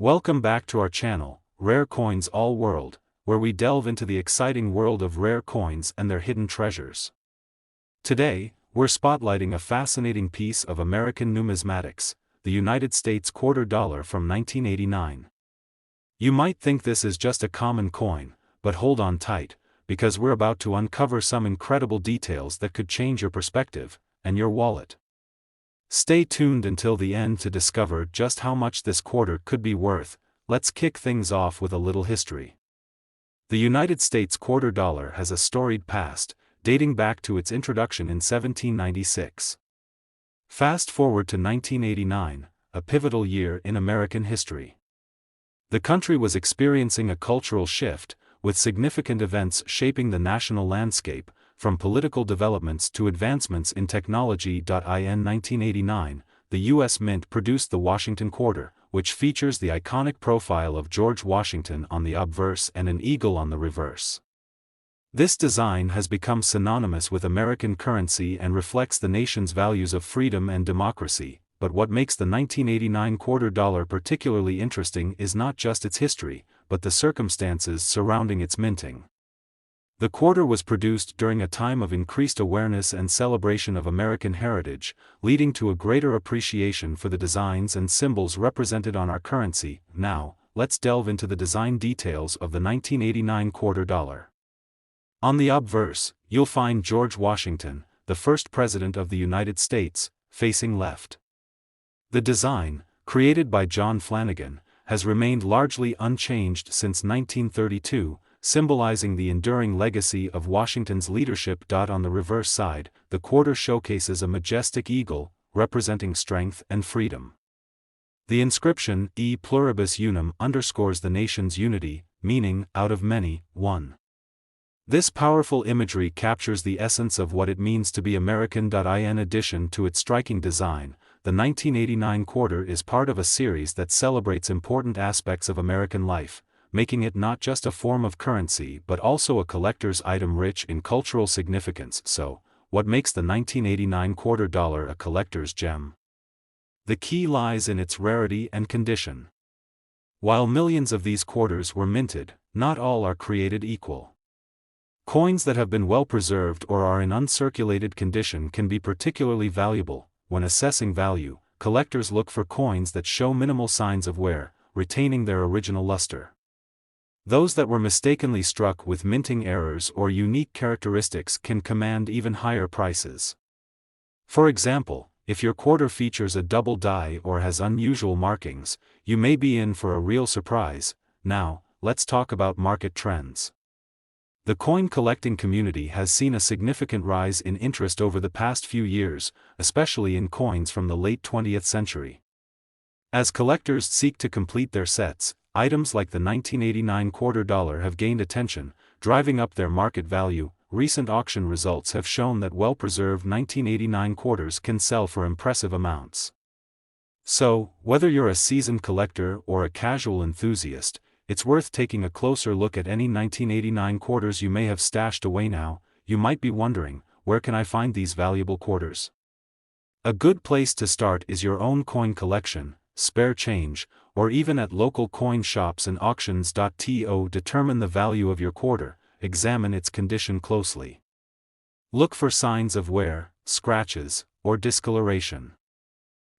Welcome back to our channel, Rare Coins All World, where we delve into the exciting world of rare coins and their hidden treasures. Today, we're spotlighting a fascinating piece of American numismatics, the United States quarter dollar from 1989. You might think this is just a common coin, but hold on tight, because we're about to uncover some incredible details that could change your perspective and your wallet. Stay tuned until the end to discover just how much this quarter could be worth. Let's kick things off with a little history. The United States quarter dollar has a storied past, dating back to its introduction in 1796. Fast forward to 1989, a pivotal year in American history. The country was experiencing a cultural shift, with significant events shaping the national landscape, from political developments to advancements in technology. In 1989, the U.S. Mint produced the Washington Quarter, which features the iconic profile of George Washington on the obverse and an eagle on the reverse. This design has become synonymous with American currency and reflects the nation's values of freedom and democracy. But what makes the 1989 quarter dollar particularly interesting is not just its history, but the circumstances surrounding its minting. The quarter was produced during a time of increased awareness and celebration of American heritage, leading to a greater appreciation for the designs and symbols represented on our currency. Now, let's delve into the design details of the 1989 quarter dollar. On the obverse, you'll find George Washington, the first President of the United States, facing left. The design, created by John Flanagan, has remained largely unchanged since 1932, symbolizing the enduring legacy of Washington's leadership. On the reverse side, the quarter showcases a majestic eagle, representing strength and freedom. The inscription, E pluribus unum, underscores the nation's unity, meaning, out of many, one. This powerful imagery captures the essence of what it means to be American. In addition to its striking design, the 1989 quarter is part of a series that celebrates important aspects of American life, making it not just a form of currency but also a collector's item rich in cultural significance. So, what makes the 1989 quarter dollar a collector's gem? The key lies in its rarity and condition. While millions of these quarters were minted, not all are created equal. Coins that have been well preserved or are in uncirculated condition can be particularly valuable. When assessing value, collectors look for coins that show minimal signs of wear, retaining their original luster. Those that were mistakenly struck with minting errors or unique characteristics can command even higher prices. For example, if your quarter features a double die or has unusual markings, you may be in for a real surprise. Now, let's talk about market trends. The coin collecting community has seen a significant rise in interest over the past few years, especially in coins from the late 20th century. As collectors seek to complete their sets, items like the 1989 quarter dollar have gained attention, driving up their market value. Recent auction results have shown that well-preserved 1989 quarters can sell for impressive amounts. So, whether you're a seasoned collector or a casual enthusiast, it's worth taking a closer look at any 1989 quarters you may have stashed away. Now, you might be wondering, where can I find these valuable quarters? A good place to start is your own coin collection, spare change, or even at local coin shops and auctions. To determine the value of your quarter, examine its condition closely. Look for signs of wear, scratches, or discoloration.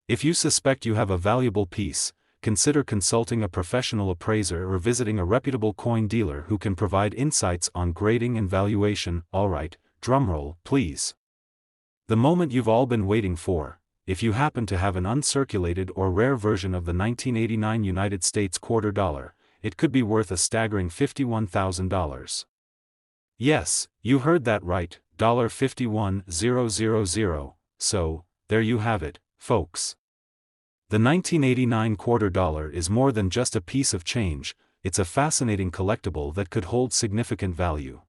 If you suspect you have a valuable piece, consider consulting a professional appraiser or visiting a reputable coin dealer who can provide insights on grading and valuation. Alright, drumroll, please. The moment you've all been waiting for. If you happen to have an uncirculated or rare version of the 1989 United States quarter dollar, it could be worth a staggering $51,000. Yes, you heard that right, $51,000. So, there you have it, folks. The 1989 quarter dollar is more than just a piece of change, it's a fascinating collectible that could hold significant value.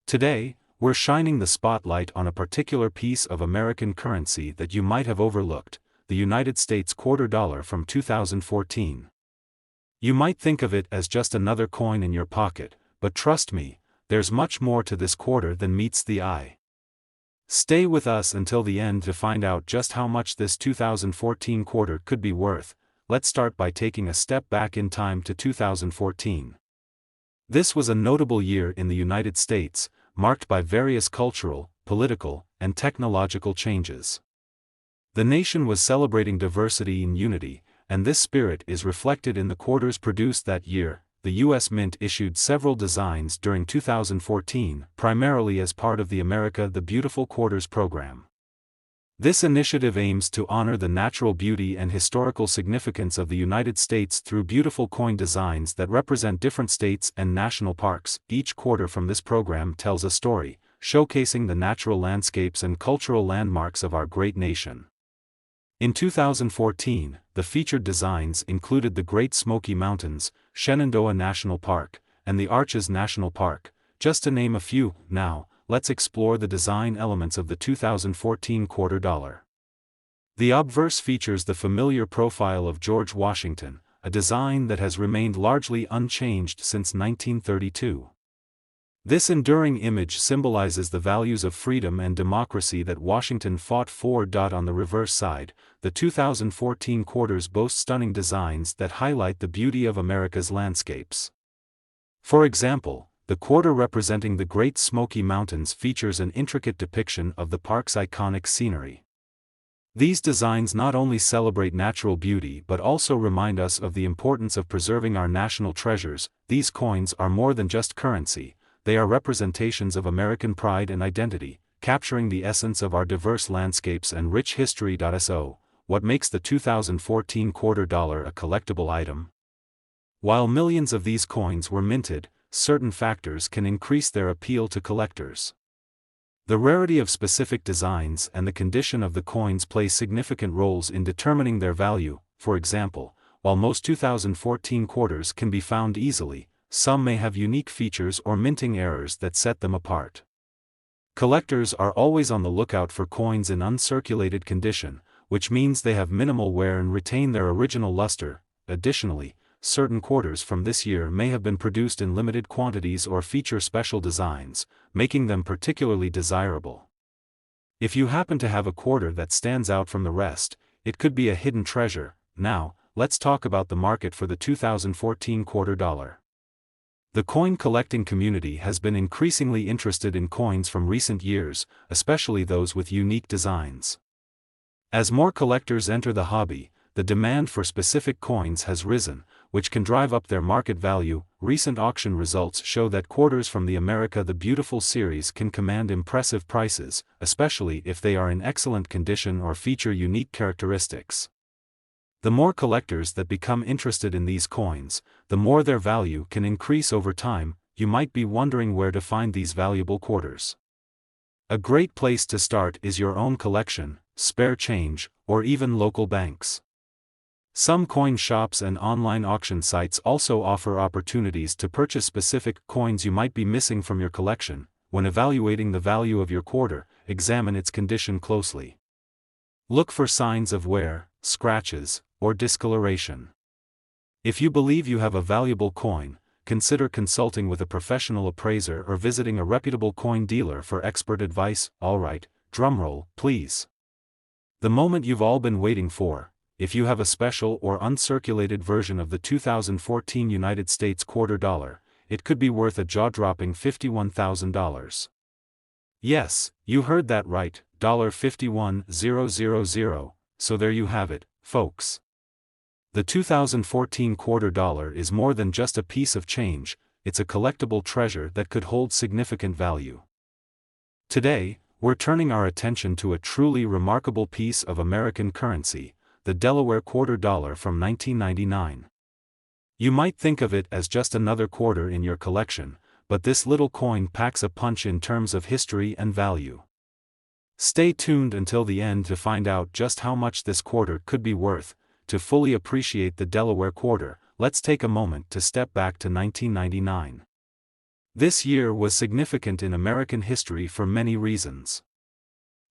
Today, we're shining the spotlight on a particular piece of American currency that you might have overlooked, the United States quarter dollar from 2014. You might think of it as just another coin in your pocket, but trust me, there's much more to this quarter than meets the eye. Stay with us until the end to find out just how much this 2014 quarter could be worth. let's start by taking a step back in time to 2014. This was a notable year in the United States, marked by various cultural, political, and technological changes. The nation was celebrating diversity and unity, and this spirit is reflected in the quarters produced that year. The U.S. Mint issued several designs during 2014, primarily as part of the America the Beautiful Quarters program. This initiative aims to honor the natural beauty and historical significance of the United States through beautiful coin designs that represent different states and national parks. Each quarter from this program tells a story, showcasing the natural landscapes and cultural landmarks of our great nation. In 2014, the featured designs included the Great Smoky Mountains, Shenandoah National Park, and the Arches National Park, just to name a few. Now, let's explore the design elements of the 2014 quarter dollar. The obverse features the familiar profile of George Washington, a design that has remained largely unchanged since 1932. This enduring image symbolizes the values of freedom and democracy that Washington fought for. On the reverse side, the 2014 quarters boast stunning designs that highlight the beauty of America's landscapes. For example, the quarter representing the Great Smoky Mountains features an intricate depiction of the park's iconic scenery. These designs not only celebrate natural beauty but also remind us of the importance of preserving our national treasures. These coins are more than just currency, they are representations of American pride and identity, capturing the essence of our diverse landscapes and rich history. So, what makes the 2014 quarter dollar a collectible item? While millions of these coins were minted, certain factors can increase their appeal to collectors. The rarity of specific designs and the condition of the coins play significant roles in determining their value. For example, while most 2014 quarters can be found easily, some may have unique features or minting errors that set them apart. Collectors are always on the lookout for coins in uncirculated condition, which means they have minimal wear and retain their original luster. Additionally, certain quarters from this year may have been produced in limited quantities or feature special designs, making them particularly desirable. If you happen to have a quarter that stands out from the rest, it could be a hidden treasure. Now, let's talk about the market for the 2014 quarter dollar. The coin collecting community has been increasingly interested in coins from recent years, especially those with unique designs. As more collectors enter the hobby, the demand for specific coins has risen, which can drive up their market value. Recent auction results show that quarters from the America the Beautiful series can command impressive prices, especially if they are in excellent condition or feature unique characteristics. The more collectors that become interested in these coins, the more their value can increase over time. You might be wondering where to find these valuable quarters. A great place to start is your own collection, spare change, or even local banks. Some coin shops and online auction sites also offer opportunities to purchase specific coins you might be missing from your collection. When evaluating the value of your quarter, examine its condition closely. Look for signs of wear, scratches, or discoloration. If you believe you have a valuable coin, consider consulting with a professional appraiser or visiting a reputable coin dealer for expert advice. Alright, drumroll, please. The moment you've all been waiting for. If you have a special or uncirculated version of the 2014 United States quarter dollar, it could be worth a jaw-dropping $51,000. Yes, you heard that right, $51,000. So there you have it, folks. The 2014 quarter dollar is more than just a piece of change, it's a collectible treasure that could hold significant value. Today, we're turning our attention to a truly remarkable piece of American currency, the Delaware quarter dollar from 1999. You might think of it as just another quarter in your collection, but this little coin packs a punch in terms of history and value. Stay tuned until the end to find out just how much this quarter could be worth. To fully appreciate the Delaware quarter, let's take a moment to step back to 1999. This year was significant in American history for many reasons.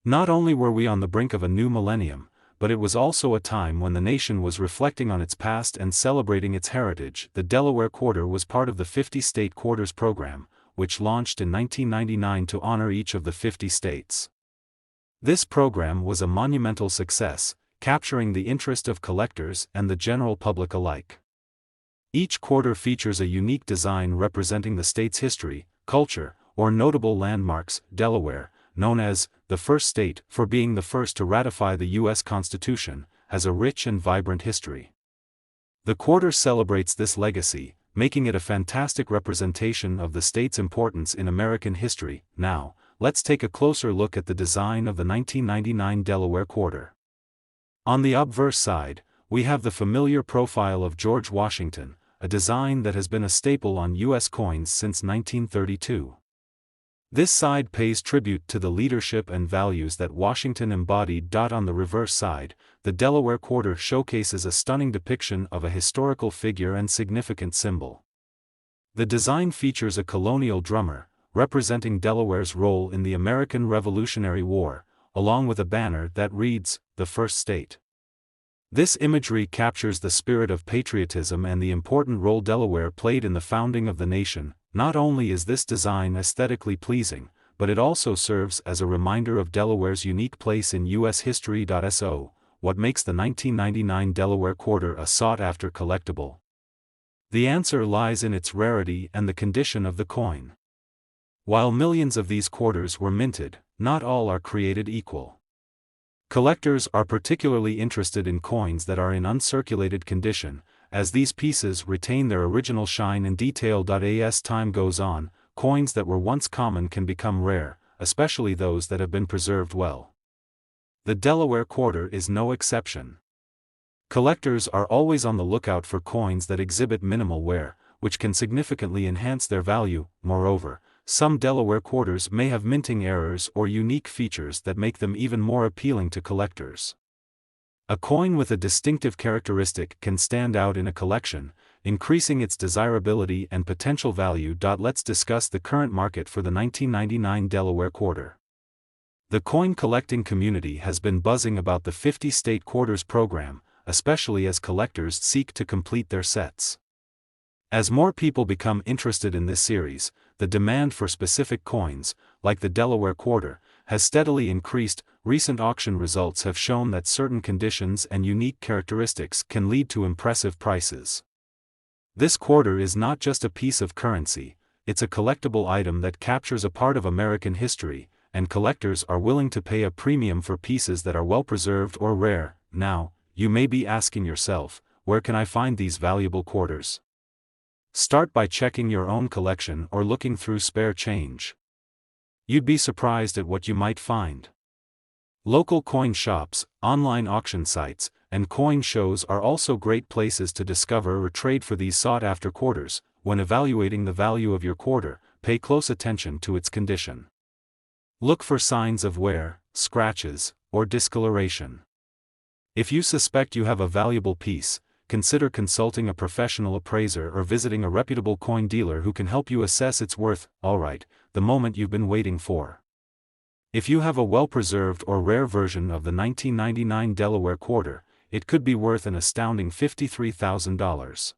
Not only were we on the brink of a new millennium, but it was also a time when the nation was reflecting on its past and celebrating its heritage. The Delaware quarter was part of the 50-state quarters program, which launched in 1999 to honor each of the 50 states. This program was a monumental success, capturing the interest of collectors and the general public alike. Each quarter features a unique design representing the state's history, culture, or notable landmarks. Delaware, known as the first state for being the first to ratify the U.S. Constitution, has a rich and vibrant history. The quarter celebrates this legacy, making it a fantastic representation of the state's importance in American history. Now, let's take a closer look at the design of the 1999 Delaware quarter. On the obverse side, we have the familiar profile of George Washington, a design that has been a staple on U.S. coins since 1932. This side pays tribute to the leadership and values that Washington embodied. On the reverse side, the Delaware quarter showcases a stunning depiction of a historical figure and significant symbol. The design features a colonial drummer, representing Delaware's role in the American Revolutionary War, along with a banner that reads, "The First State." This imagery captures the spirit of patriotism and the important role Delaware played in the founding of the nation. Not only is this design aesthetically pleasing, but it also serves as a reminder of Delaware's unique place in U.S. history. So, what makes the 1999 Delaware quarter a sought-after collectible? The answer lies in its rarity and the condition of the coin. While millions of these quarters were minted, not all are created equal. Collectors are particularly interested in coins that are in uncirculated condition, as these pieces retain their original shine and detail. As time goes on, coins that were once common can become rare, especially those that have been preserved well. The Delaware quarter is no exception. Collectors are always on the lookout for coins that exhibit minimal wear, which can significantly enhance their value. Moreover, some Delaware quarters may have minting errors or unique features that make them even more appealing to collectors. A coin with a distinctive characteristic can stand out in a collection, increasing its desirability and potential value. Let's discuss the current market for the 1999 Delaware quarter. The coin collecting community has been buzzing about the 50-state quarters program, especially as collectors seek to complete their sets. As more people become interested in this series, the demand for specific coins, like the Delaware quarter, has steadily increased. Recent auction results have shown that certain conditions and unique characteristics can lead to impressive prices. This quarter is not just a piece of currency, it's a collectible item that captures a part of American history, and collectors are willing to pay a premium for pieces that are well preserved or rare. Now, you may be asking yourself, where can I find these valuable quarters? Start by checking your own collection or looking through spare change. You'd be surprised at what you might find. Local coin shops, online auction sites, and coin shows are also great places to discover or trade for these sought-after quarters. When evaluating the value of your quarter, pay close attention to its condition. Look for signs of wear, scratches, or discoloration. If you suspect you have a valuable piece, consider consulting a professional appraiser or visiting a reputable coin dealer who can help you assess its worth. Alright, the moment you've been waiting for. If you have a well-preserved or rare version of the 1999 Delaware quarter, it could be worth an astounding $53,000.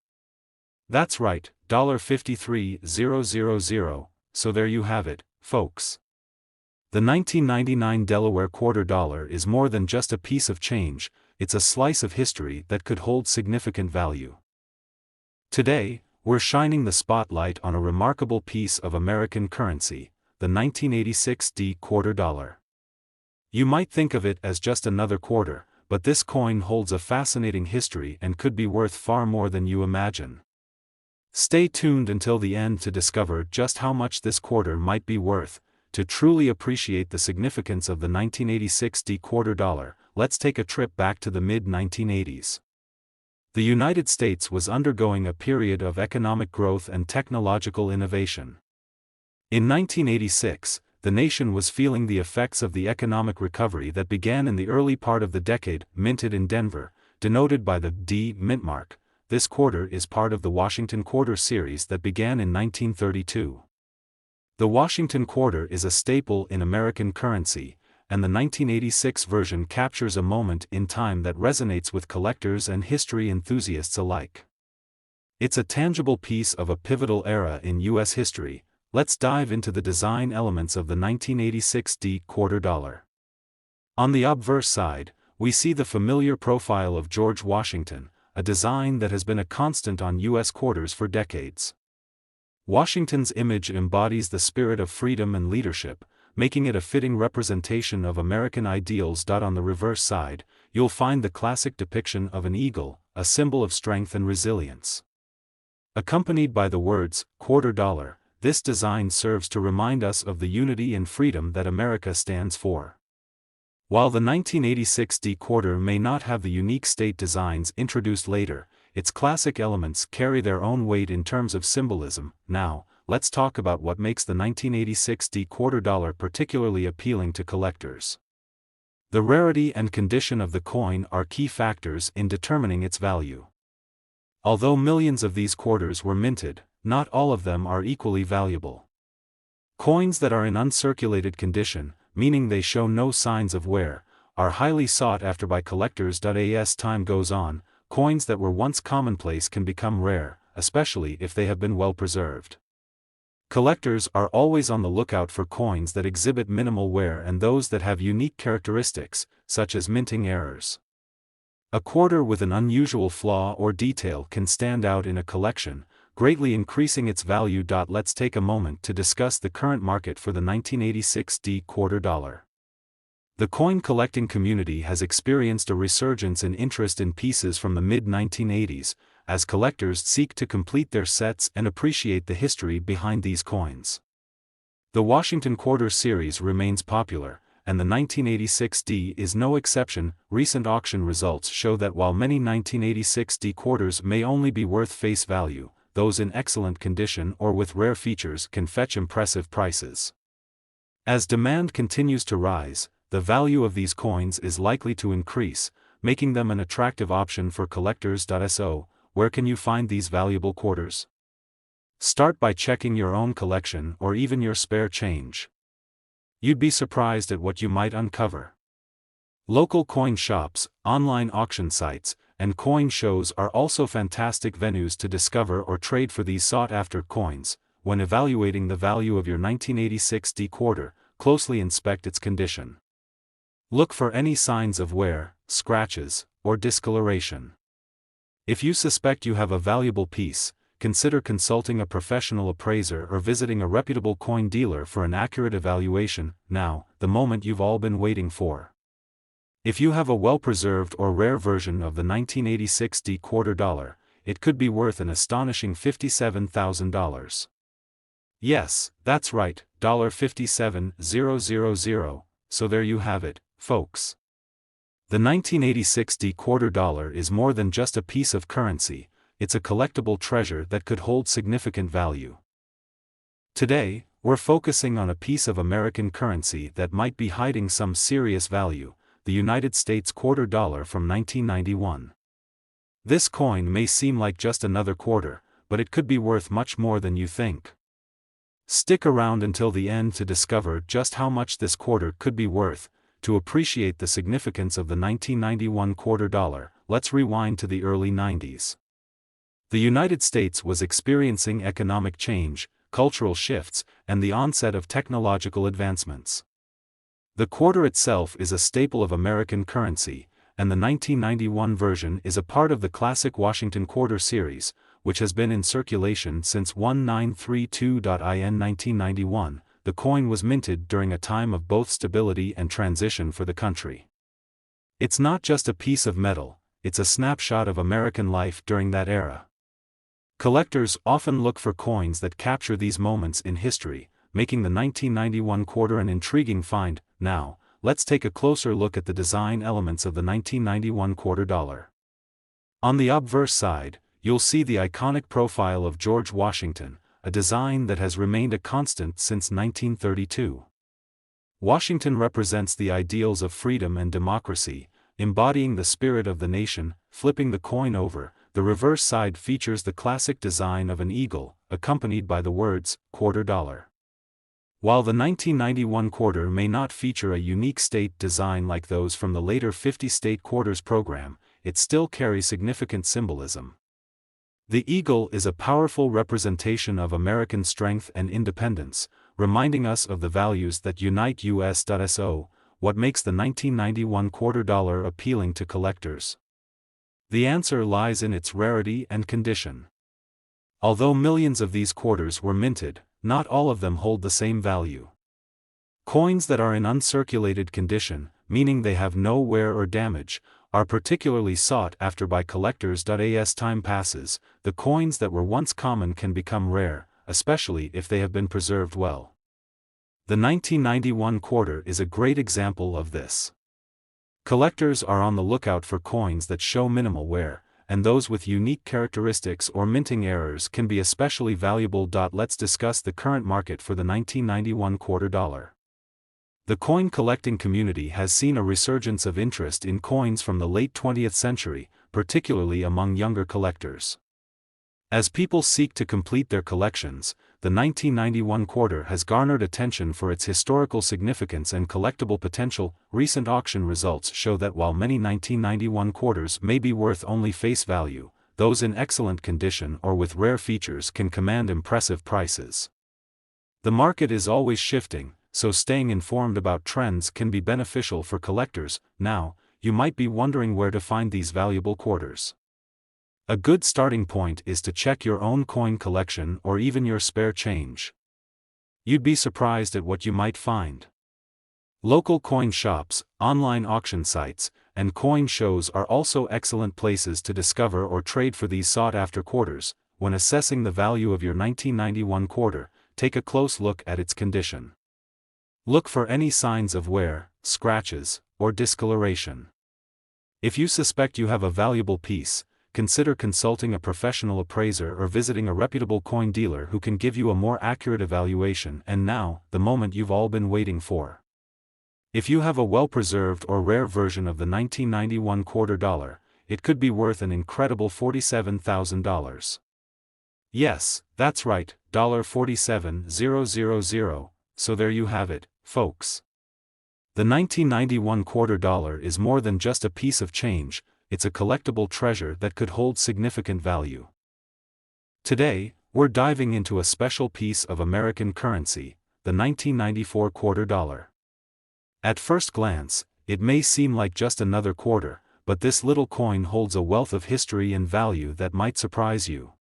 That's right, $53,000, so there you have it, folks. The 1999 Delaware quarter dollar is more than just a piece of change, it's a slice of history that could hold significant value. Today, we're shining the spotlight on a remarkable piece of American currency, the 1986 quarter dollar. You might think of it as just another quarter, but this coin holds a fascinating history and could be worth far more than you imagine. Stay tuned until the end to discover just how much this quarter might be worth. To truly appreciate the significance of the 1986 quarter dollar, let's take a trip back to the mid-1980s. The United States was undergoing a period of economic growth and technological innovation. In 1986, the nation was feeling the effects of the economic recovery that began in the early part of the decade. Minted in Denver, denoted by the D mint mark, this quarter is part of the Washington quarter series that began in 1932. The Washington quarter is a staple in American currency, and the 1986 version captures a moment in time that resonates with collectors and history enthusiasts alike. It's a tangible piece of a pivotal era in U.S. history. Let's dive into the design elements of the 1986 quarter dollar. On the obverse side, we see the familiar profile of George Washington, a design that has been a constant on U.S. quarters for decades. Washington's image embodies the spirit of freedom and leadership, making it a fitting representation of American ideals. On the reverse side, you'll find the classic depiction of an eagle, a symbol of strength and resilience. Accompanied by the words, $quarter, this design serves to remind us of the unity and freedom that America stands for. While the 1986 quarter may not have the unique state designs introduced later, its classic elements carry their own weight in terms of symbolism. Now, let's talk about what makes the 1986 $quarter particularly appealing to collectors. The rarity and condition of the coin are key factors in determining its value. Although millions of these quarters were minted, not all of them are equally valuable. Coins that are in uncirculated condition, meaning they show no signs of wear, are highly sought after by collectors. As time goes on, coins that were once commonplace can become rare, especially if they have been well preserved. Collectors are always on the lookout for coins that exhibit minimal wear and those that have unique characteristics, such as minting errors. A quarter with an unusual flaw or detail can stand out in a collection, greatly increasing its value. Let's take a moment to discuss the current market for the 1986 $quarter. The coin collecting community has experienced a resurgence in interest in pieces from the mid-1980s, as collectors seek to complete their sets and appreciate the history behind these coins. The Washington Quarter series remains popular, and the 1986 is no exception. Recent auction results show that while many 1986 quarters may only be worth face value, those in excellent condition or with rare features can fetch impressive prices. As demand continues to rise, the value of these coins is likely to increase, making them an attractive option for collectors. So, where can you find these valuable quarters? Start by checking your own collection or even your spare change. You'd be surprised at what you might uncover. Local coin shops, online auction sites, and coin shows are also fantastic venues to discover or trade for these sought-after coins. When evaluating the value of your 1986 quarter, closely inspect its condition. Look for any signs of wear, scratches, or discoloration. If you suspect you have a valuable piece, consider consulting a professional appraiser or visiting a reputable coin dealer for an accurate evaluation. Now, the moment you've all been waiting for. If you have a well-preserved or rare version of the 1986 $quarter, it could be worth an astonishing $57,000. Yes, that's right, $57,000. So there you have it, folks. The 1986 $quarter is more than just a piece of currency, it's a collectible treasure that could hold significant value. Today, we're focusing on a piece of American currency that might be hiding some serious value, the United States $quarter from 1991. This coin may seem like just another quarter, but it could be worth much more than you think. Stick around until the end to discover just how much this quarter could be worth. To appreciate the significance of the 1991 $quarter, let's rewind to the early 90s. The United States was experiencing economic change, cultural shifts, and the onset of technological advancements. The quarter itself is a staple of American currency, and the 1991 version is a part of the classic Washington Quarter series, which has been in circulation since 1932. In 1991, the coin was minted during a time of both stability and transition for the country. It's not just a piece of metal, it's a snapshot of American life during that era. Collectors often look for coins that capture these moments in history, making the 1991 quarter an intriguing find. Now, let's take a closer look at the design elements of the 1991 $quarter. On the obverse side, you'll see the iconic profile of George Washington, a design that has remained a constant since 1932. Washington represents the ideals of freedom and democracy, embodying the spirit of the nation. Flipping the coin over, the reverse side features the classic design of an eagle, accompanied by the words, $quarter. While the 1991 quarter may not feature a unique state design like those from the later 50-state quarters program, it still carries significant symbolism. The eagle is a powerful representation of American strength and independence, reminding us of the values that unite us. So, what makes the 1991 quarter dollar appealing to collectors? The answer lies in its rarity and condition. Although millions of these quarters were minted, not all of them hold the same value. Coins that are in uncirculated condition, meaning they have no wear or damage, are particularly sought after by collectors. As time passes, the coins that were once common can become rare, especially if they have been preserved well. The 1991 quarter is a great example of this. Collectors are on the lookout for coins that show minimal wear, and those with unique characteristics or minting errors can be especially valuable. Let's discuss the current market for the 1991 quarter dollar. The coin collecting community has seen a resurgence of interest in coins from the late 20th century, particularly among younger collectors. As people seek to complete their collections, the 1991 quarter has garnered attention for its historical significance and collectible potential. Recent auction results show that while many 1991 quarters may be worth only face value, those in excellent condition or with rare features can command impressive prices. The market is always shifting, so staying informed about trends can be beneficial for collectors. Now, you might be wondering where to find these valuable quarters. A good starting point is to check your own coin collection or even your spare change. You'd be surprised at what you might find. Local coin shops, online auction sites, and coin shows are also excellent places to discover or trade for these sought-after quarters. When assessing the value of your 1991 quarter, take a close look at its condition. Look for any signs of wear, scratches, or discoloration. If you suspect you have a valuable piece, consider consulting a professional appraiser or visiting a reputable coin dealer who can give you a more accurate evaluation. And now, the moment you've all been waiting for. If you have a well-preserved or rare version of the 1991 quarter dollar, it could be worth an incredible $47,000. Yes, that's right, $47,000. So there you have it, folks. The 1991 quarter dollar is more than just a piece of change. It's a collectible treasure that could hold significant value. Today, we're diving into a special piece of American currency, the 1994 quarter dollar. At first glance, it may seem like just another quarter, but this little coin holds a wealth of history and value that might surprise you.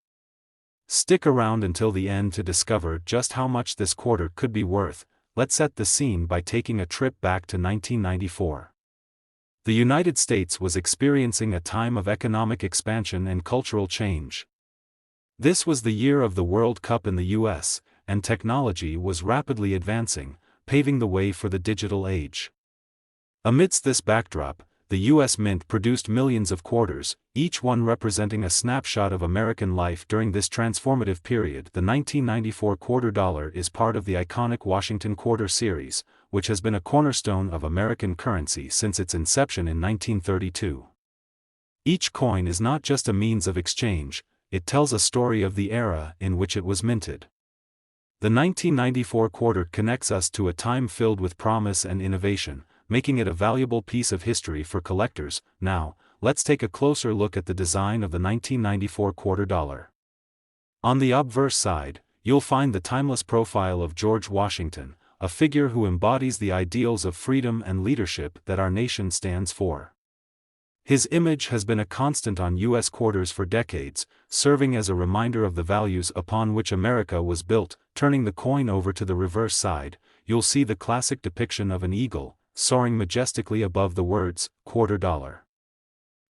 Stick around until the end to discover just how much this quarter could be worth. Let's set the scene by taking a trip back to 1994. The United States was experiencing a time of economic expansion and cultural change. This was the year of the World Cup in the US, and technology was rapidly advancing, paving the way for the digital age. Amidst this backdrop, the US Mint produced millions of quarters, each one representing a snapshot of American life during this transformative period. The 1994 quarter dollar is part of the iconic Washington Quarter series, which has been a cornerstone of American currency since its inception in 1932. Each coin is not just a means of exchange, it tells a story of the era in which it was minted. The 1994 quarter connects us to a time filled with promise and innovation, making it a valuable piece of history for collectors. Now, let's take a closer look at the design of the 1994 quarter dollar. On the obverse side, you'll find the timeless profile of George Washington, a figure who embodies the ideals of freedom and leadership that our nation stands for. His image has been a constant on U.S. quarters for decades, serving as a reminder of the values upon which America was built. Turning the coin over to the reverse side, you'll see the classic depiction of an eagle, soaring majestically above the words, quarter dollar.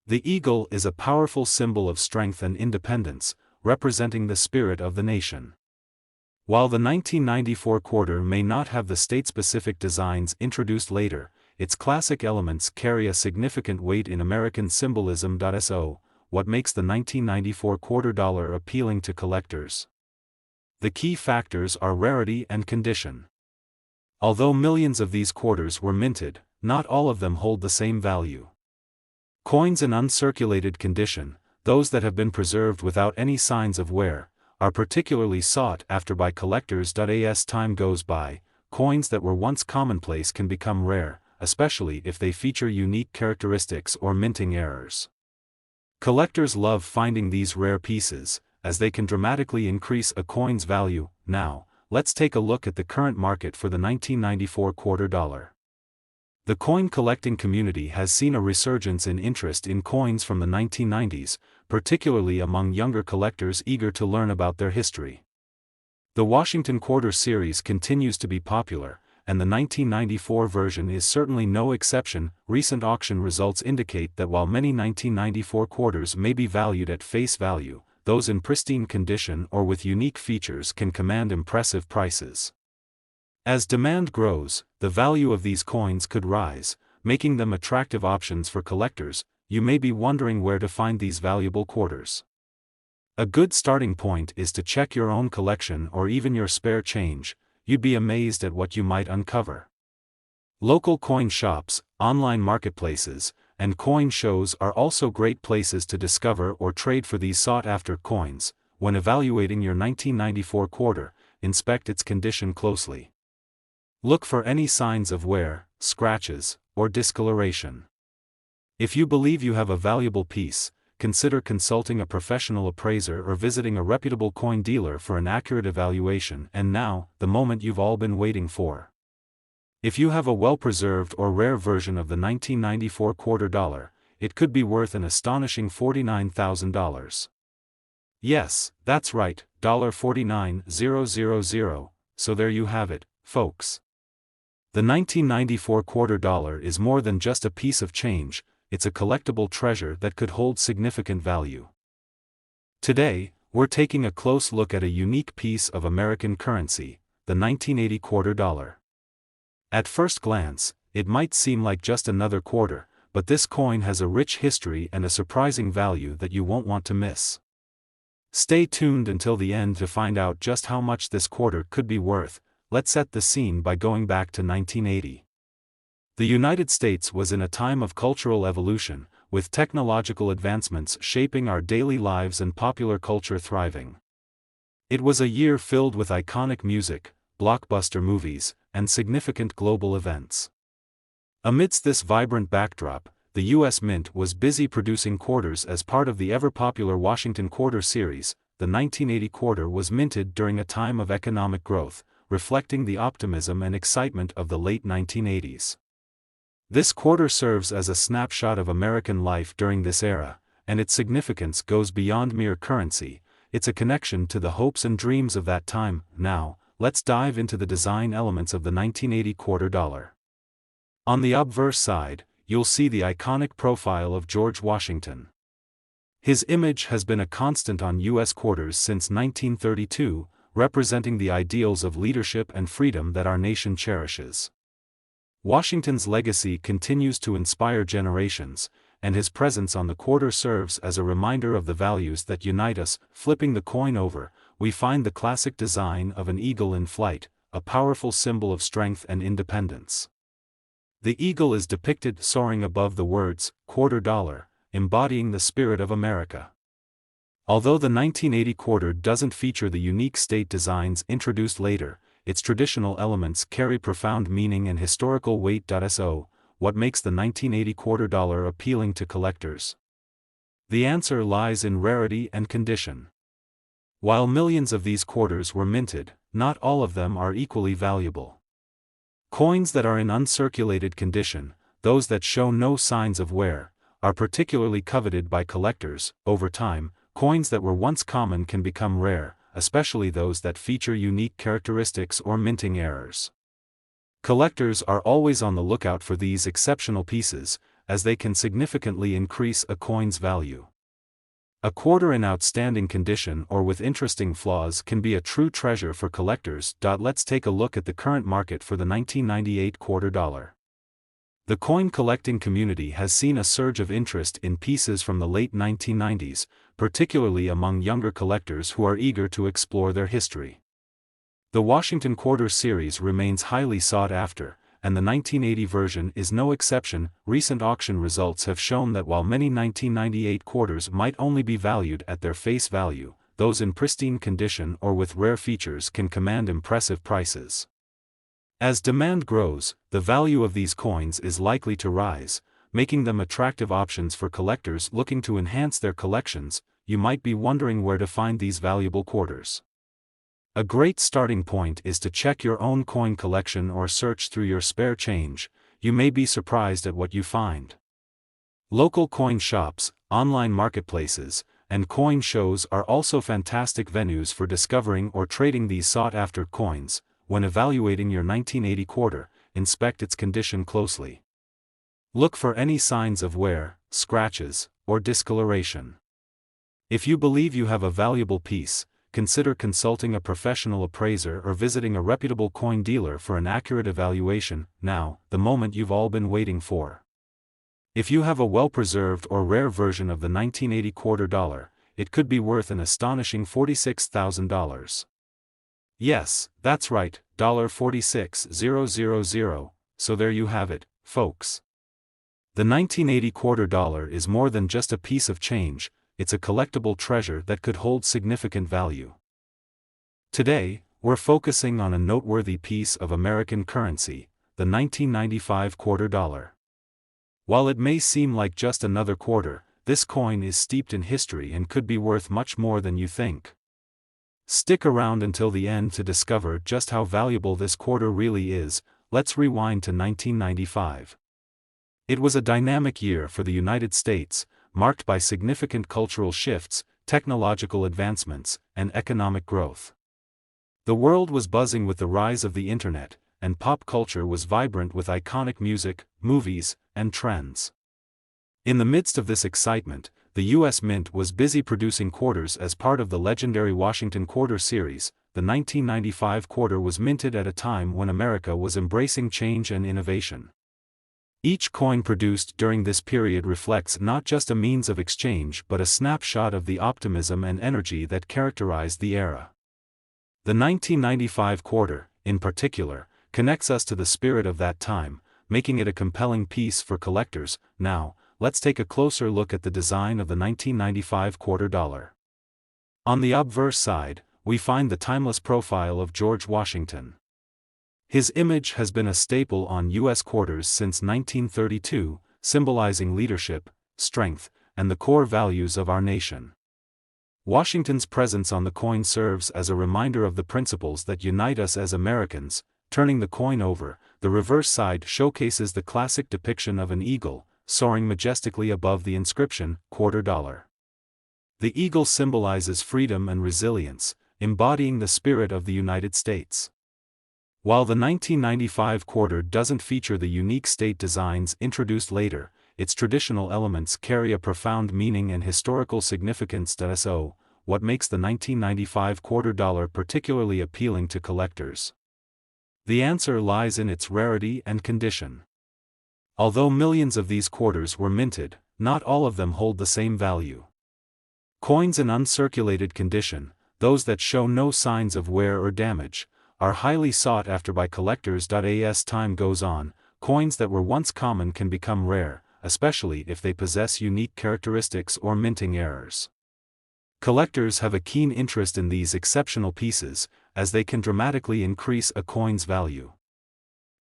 The eagle is a powerful symbol of strength and independence, representing the spirit of the nation. While the 1994 quarter may not have the state-specific designs introduced later, its classic elements carry a significant weight in American symbolism. So, what makes the 1994 quarter dollar appealing to collectors? The key factors are rarity and condition. Although millions of these quarters were minted, not all of them hold the same value. Coins in uncirculated condition, those that have been preserved without any signs of wear, are particularly sought after by collectors. As time goes by, coins that were once commonplace can become rare, especially if they feature unique characteristics or minting errors. Collectors love finding these rare pieces, as they can dramatically increase a coin's value. Now, let's take a look at the current market for the 1994 quarter dollar. The coin collecting community has seen a resurgence in interest in coins from the 1990s, particularly among younger collectors eager to learn about their history. The Washington Quarter series continues to be popular, and the 1994 version is certainly no exception. Recent auction results indicate that while many 1994 quarters may be valued at face value, those in pristine condition or with unique features can command impressive prices. As demand grows, the value of these coins could rise, making them attractive options for collectors. You may be wondering where to find these valuable quarters. A good starting point is to check your own collection or even your spare change. You'd be amazed at what you might uncover. Local coin shops, online marketplaces, and coin shows are also great places to discover or trade for these sought-after coins. When evaluating your 1994 quarter, inspect its condition closely. Look for any signs of wear, scratches, or discoloration. If you believe you have a valuable piece, consider consulting a professional appraiser or visiting a reputable coin dealer for an accurate evaluation. And now, the moment you've all been waiting for. If you have a well-preserved or rare version of the 1994 quarter dollar, it could be worth an astonishing $49,000. Yes, that's right, $49,000. So there you have it, folks. The 1994 quarter dollar is more than just a piece of change, it's a collectible treasure that could hold significant value. Today, we're taking a close look at a unique piece of American currency, the 1980 quarter dollar. At first glance, it might seem like just another quarter, but this coin has a rich history and a surprising value that you won't want to miss. Stay tuned until the end to find out just how much this quarter could be worth. Let's set the scene by going back to 1980. The United States was in a time of cultural evolution, with technological advancements shaping our daily lives and popular culture thriving. It was a year filled with iconic music, blockbuster movies, and significant global events. Amidst this vibrant backdrop, the U.S. Mint was busy producing quarters as part of the ever-popular Washington Quarter series. The 1980 quarter was minted during a time of economic growth, reflecting the optimism and excitement of the late 1980s. This quarter serves as a snapshot of American life during this era, and its significance goes beyond mere currency. It's a connection to the hopes and dreams of that time. Now, let's dive into the design elements of the 1980 quarter dollar. On the obverse side, you'll see the iconic profile of George Washington. His image has been a constant on U.S. quarters since 1932, representing the ideals of leadership and freedom that our nation cherishes. Washington's legacy continues to inspire generations, and his presence on the quarter serves as a reminder of the values that unite us. Flipping the coin over, we find the classic design of an eagle in flight, a powerful symbol of strength and independence. The eagle is depicted soaring above the words, quarter dollar, embodying the spirit of America. Although the 1980 quarter doesn't feature the unique state designs introduced later, its traditional elements carry profound meaning and historical weight. So, what makes the 1980 quarter dollar appealing to collectors? The answer lies in rarity and condition. While millions of these quarters were minted, not all of them are equally valuable. Coins that are in uncirculated condition, those that show no signs of wear, are particularly coveted by collectors. Over time, coins that were once common can become rare, especially those that feature unique characteristics or minting errors. Collectors are always on the lookout for these exceptional pieces, as they can significantly increase a coin's value. A quarter in outstanding condition or with interesting flaws can be a true treasure for collectors. Let's take a look at the current market for the 1998 quarter dollar. The coin collecting community has seen a surge of interest in pieces from the late 1990s, particularly among younger collectors who are eager to explore their history. The Washington Quarter series remains highly sought after, and the 1980 version is no exception. Recent auction results have shown that while many 1998 quarters might only be valued at their face value, those in pristine condition or with rare features can command impressive prices. As demand grows, the value of these coins is likely to rise, making them attractive options for collectors looking to enhance their collections. You might be wondering where to find these valuable quarters. A great starting point is to check your own coin collection or search through your spare change. you may be surprised at what you find. Local coin shops, online marketplaces, and coin shows are also fantastic venues for discovering or trading these sought-after coins. When evaluating your 1980 quarter, inspect its condition closely. Look for any signs of wear, scratches, or discoloration. If you believe you have a valuable piece, consider consulting a professional appraiser or visiting a reputable coin dealer for an accurate evaluation. Now, the moment you've all been waiting for. If you have a well-preserved or rare version of the 1980 quarter dollar, it could be worth an astonishing $46,000. Yes, that's right, $46,000, so there you have it, folks. The 1980 quarter dollar is more than just a piece of change, it's a collectible treasure that could hold significant value. Today, we're focusing on a noteworthy piece of American currency, the 1995 quarter dollar. While it may seem like just another quarter, this coin is steeped in history and could be worth much more than you think. Stick around until the end to discover just how valuable this quarter really is. Let's rewind to 1995. It was a dynamic year for the United States, marked by significant cultural shifts, technological advancements, and economic growth. The world was buzzing with the rise of the internet, and pop culture was vibrant with iconic music, movies, and trends. In the midst of this excitement, the U.S. Mint was busy producing quarters as part of the legendary Washington Quarter series. The 1995 quarter was minted at a time when America was embracing change and innovation. Each coin produced during this period reflects not just a means of exchange but a snapshot of the optimism and energy that characterized the era. The 1995 quarter, in particular, connects us to the spirit of that time, making it a compelling piece for collectors. Now, let's take a closer look at the design of the 1995 quarter dollar. On the obverse side, we find the timeless profile of George Washington. His image has been a staple on U.S. quarters since 1932, symbolizing leadership, strength, and the core values of our nation. Washington's presence on the coin serves as a reminder of the principles that unite us as Americans. Turning the coin over, the reverse side showcases the classic depiction of an eagle, soaring majestically above the inscription, quarter dollar. The eagle symbolizes freedom and resilience, embodying the spirit of the United States. While the 1995 quarter doesn't feature the unique state designs introduced later, its traditional elements carry a profound meaning and historical significance. So, what makes the 1995 quarter dollar particularly appealing to collectors? The answer lies in its rarity and condition. Although millions of these quarters were minted, not all of them hold the same value. Coins in uncirculated condition, those that show no signs of wear or damage, are highly sought after by collectors. As time goes on, coins that were once common can become rare, especially if they possess unique characteristics or minting errors. Collectors have a keen interest in these exceptional pieces, as they can dramatically increase a coin's value.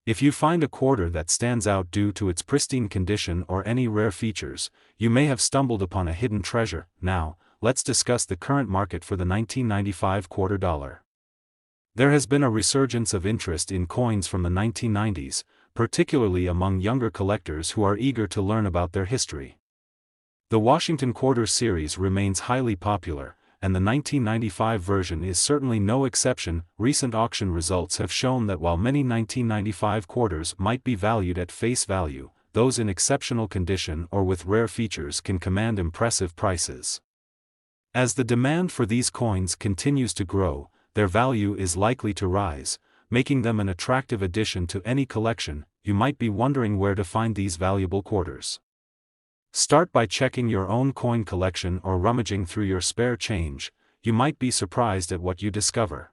If you find a quarter that stands out due to its pristine condition or any rare features, you may have stumbled upon a hidden treasure. Now, let's discuss the current market for the 1995 quarter dollar. There has been a resurgence of interest in coins from the 1990s, particularly among younger collectors who are eager to learn about their history. The Washington Quarter series remains highly popular, and the 1995 version is certainly no exception. Recent auction results have shown that while many 1995 quarters might be valued at face value, those in exceptional condition or with rare features can command impressive prices. As the demand for these coins continues to grow, their value is likely to rise, making them an attractive addition to any collection. You might be wondering where to find these valuable quarters. Start by checking your own coin collection or rummaging through your spare change. You might be surprised at what you discover.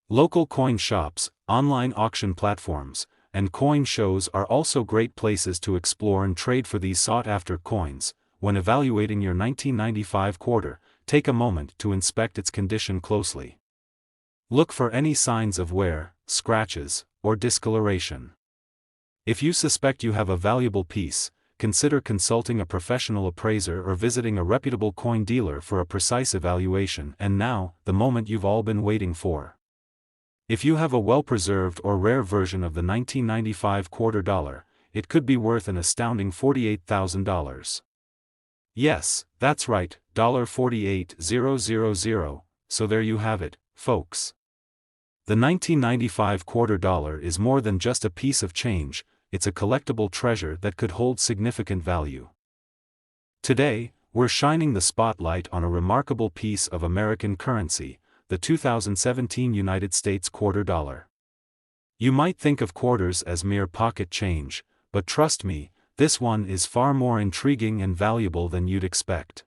Local coin shops, online auction platforms, and coin shows are also great places to explore and trade for these sought-after coins. When evaluating your 1995 quarter, take a moment to inspect its condition closely. Look for any signs of wear, scratches, or discoloration. If you suspect you have a valuable piece, consider consulting a professional appraiser or visiting a reputable coin dealer for a precise evaluation. And now, the moment you've all been waiting for. If you have a well-preserved or rare version of the 1995 quarter dollar, it could be worth an astounding $48,000. Yes, that's right, $48,000, so there you have it, folks. The 1995 quarter dollar is more than just a piece of change, it's a collectible treasure that could hold significant value. Today, we're shining the spotlight on a remarkable piece of American currency, the 2017 United States quarter dollar. You might think of quarters as mere pocket change, but trust me, this one is far more intriguing and valuable than you'd expect.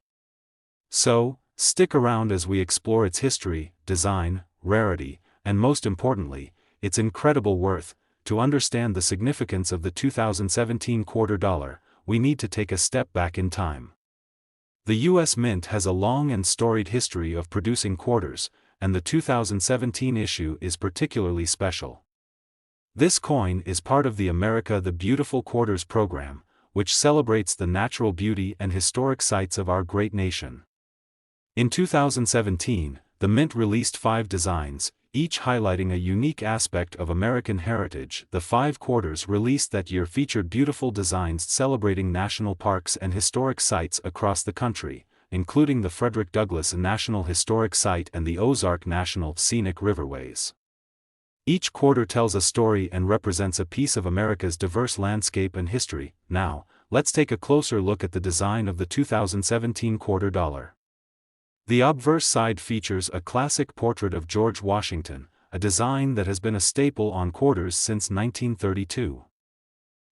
So, stick around as we explore its history, design, rarity, and most importantly, its incredible worth. To understand the significance of the 2017 quarter dollar, we need to take a step back in time. The U.S. Mint has a long and storied history of producing quarters, and the 2017 issue is particularly special. This coin is part of the America the Beautiful Quarters program, which celebrates the natural beauty and historic sites of our great nation. In 2017, the Mint released 5 designs, each highlighting a unique aspect of American heritage. The 5 quarters released that year featured beautiful designs celebrating national parks and historic sites across the country, including the Frederick Douglass National Historic Site and the Ozark National Scenic Riverways. Each quarter tells a story and represents a piece of America's diverse landscape and history. Now, let's take a closer look at the design of the 2017 quarter dollar. The obverse side features a classic portrait of George Washington, a design that has been a staple on quarters since 1932.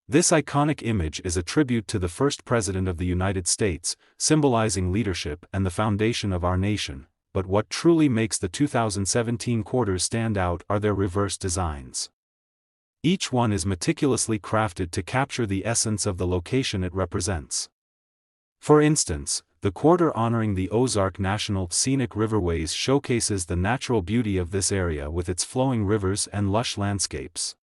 This iconic image is a tribute to the first President of the United States, symbolizing leadership and the foundation of our nation. But what truly makes the 2017 quarters stand out are their reverse designs. Each one is meticulously crafted to capture the essence of the location it represents. For instance, the quarter honoring the Ozark National Scenic Riverways showcases the natural beauty of this area with its flowing rivers and lush landscapes.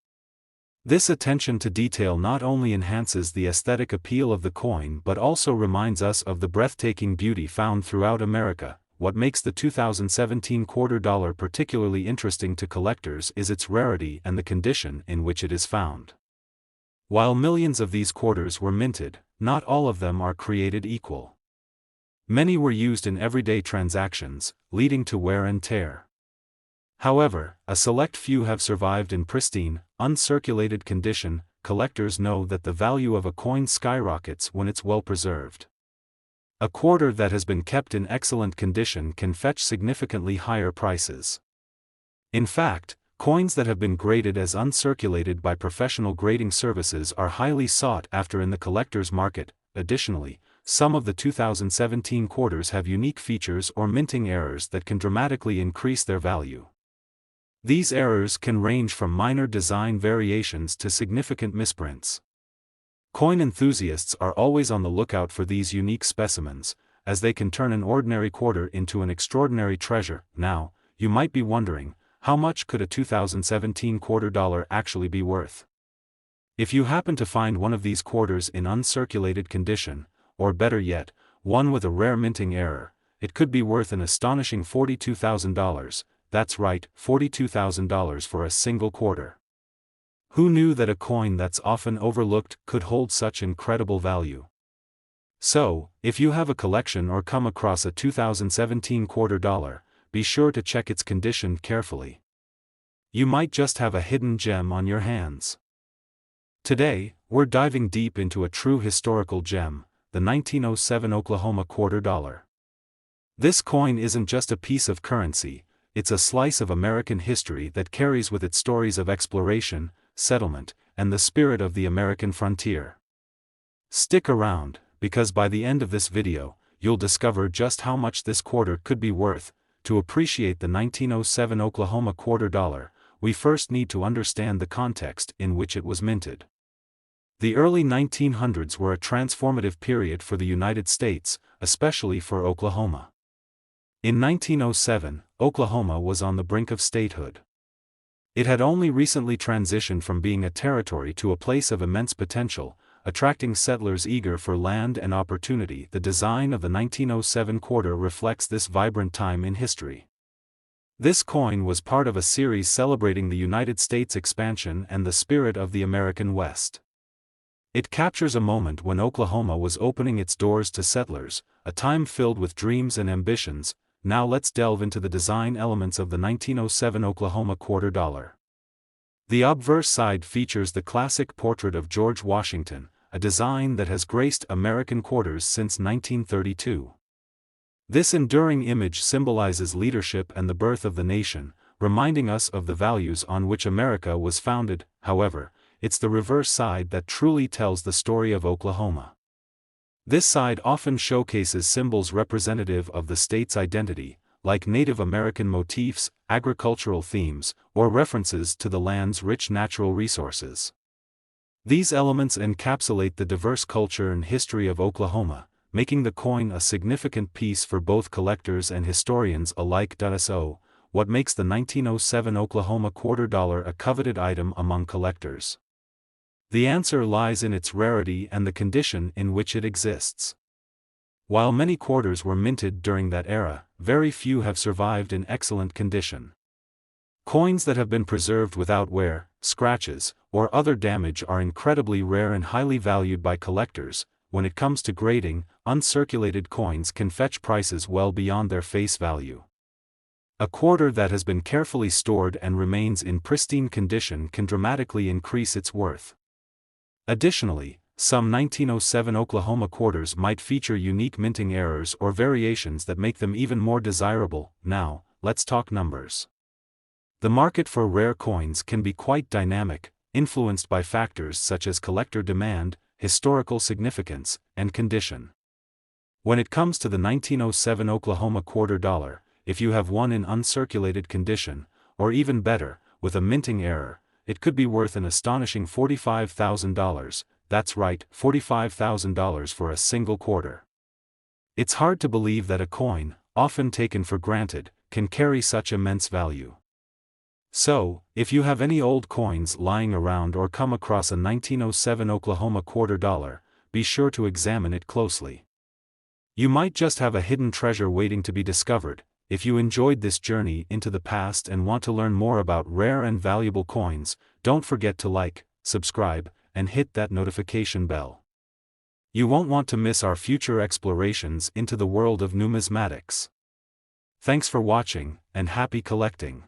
This attention to detail not only enhances the aesthetic appeal of the coin but also reminds us of the breathtaking beauty found throughout America. What makes the 2017 quarter dollar particularly interesting to collectors is its rarity and the condition in which it is found. While millions of these quarters were minted, not all of them are created equal. Many were used in everyday transactions, leading to wear and tear. However, a select few have survived in pristine, uncirculated condition. Collectors know that the value of a coin skyrockets when it's well preserved. A quarter that has been kept in excellent condition can fetch significantly higher prices. In fact, coins that have been graded as uncirculated by professional grading services are highly sought after in the collector's market. Additionally, some of the 2017 quarters have unique features or minting errors that can dramatically increase their value. These errors can range from minor design variations to significant misprints. Coin enthusiasts are always on the lookout for these unique specimens, as they can turn an ordinary quarter into an extraordinary treasure. Now, you might be wondering, how much could a 2017 quarter dollar actually be worth? If you happen to find one of these quarters in uncirculated condition, or better yet, one with a rare minting error, it could be worth an astonishing $42,000. That's right, $42,000 for a single quarter. Who knew that a coin that's often overlooked could hold such incredible value? So, if you have a collection or come across a 2017 quarter dollar, be sure to check its condition carefully. You might just have a hidden gem on your hands. Today, we're diving deep into a true historical gem, the 1907 Oklahoma quarter dollar. This coin isn't just a piece of currency, it's a slice of American history that carries with it stories of exploration, settlement, and the spirit of the American frontier. Stick around, because by the end of this video, you'll discover just how much this quarter could be worth. To appreciate the 1907 Oklahoma quarter dollar, we first need to understand the context in which it was minted. The early 1900s were a transformative period for the United States, especially for Oklahoma. In 1907, Oklahoma was on the brink of statehood. It had only recently transitioned from being a territory to a place of immense potential, attracting settlers eager for land and opportunity. The design of the 1907 quarter reflects this vibrant time in history. This coin was part of a series celebrating the United States expansion and the spirit of the American West. It captures a moment when Oklahoma was opening its doors to settlers, a time filled with dreams and ambitions. Now let's delve into the design elements of the 1907 Oklahoma quarter dollar. The obverse side features the classic portrait of George Washington, a design that has graced American quarters since 1932. This enduring image symbolizes leadership and the birth of the nation, reminding us of the values on which America was founded. However, it's the reverse side that truly tells the story of Oklahoma. This side often showcases symbols representative of the state's identity, like Native American motifs, agricultural themes, or references to the land's rich natural resources. These elements encapsulate the diverse culture and history of Oklahoma, making the coin a significant piece for both collectors and historians alike. So, what makes the 1907 Oklahoma quarter dollar a coveted item among collectors? The answer lies in its rarity and the condition in which it exists. While many quarters were minted during that era, very few have survived in excellent condition. Coins that have been preserved without wear, scratches, or other damage are incredibly rare and highly valued by collectors. When it comes to grading, uncirculated coins can fetch prices well beyond their face value. A quarter that has been carefully stored and remains in pristine condition can dramatically increase its worth. Additionally, some 1907 Oklahoma quarters might feature unique minting errors or variations that make them even more desirable. Now, let's talk numbers. The market for rare coins can be quite dynamic, influenced by factors such as collector demand, historical significance, and condition. When it comes to the 1907 Oklahoma quarter dollar, if you have one in uncirculated condition, or even better, with a minting error, it could be worth an astonishing $45,000, that's right, $45,000 for a single quarter. It's hard to believe that a coin, often taken for granted, can carry such immense value. So, if you have any old coins lying around or come across a 1907 Oklahoma quarter dollar, be sure to examine it closely. You might just have a hidden treasure waiting to be discovered. If you enjoyed this journey into the past and want to learn more about rare and valuable coins, don't forget to like, subscribe, and hit that notification bell. You won't want to miss our future explorations into the world of numismatics. Thanks for watching, and happy collecting.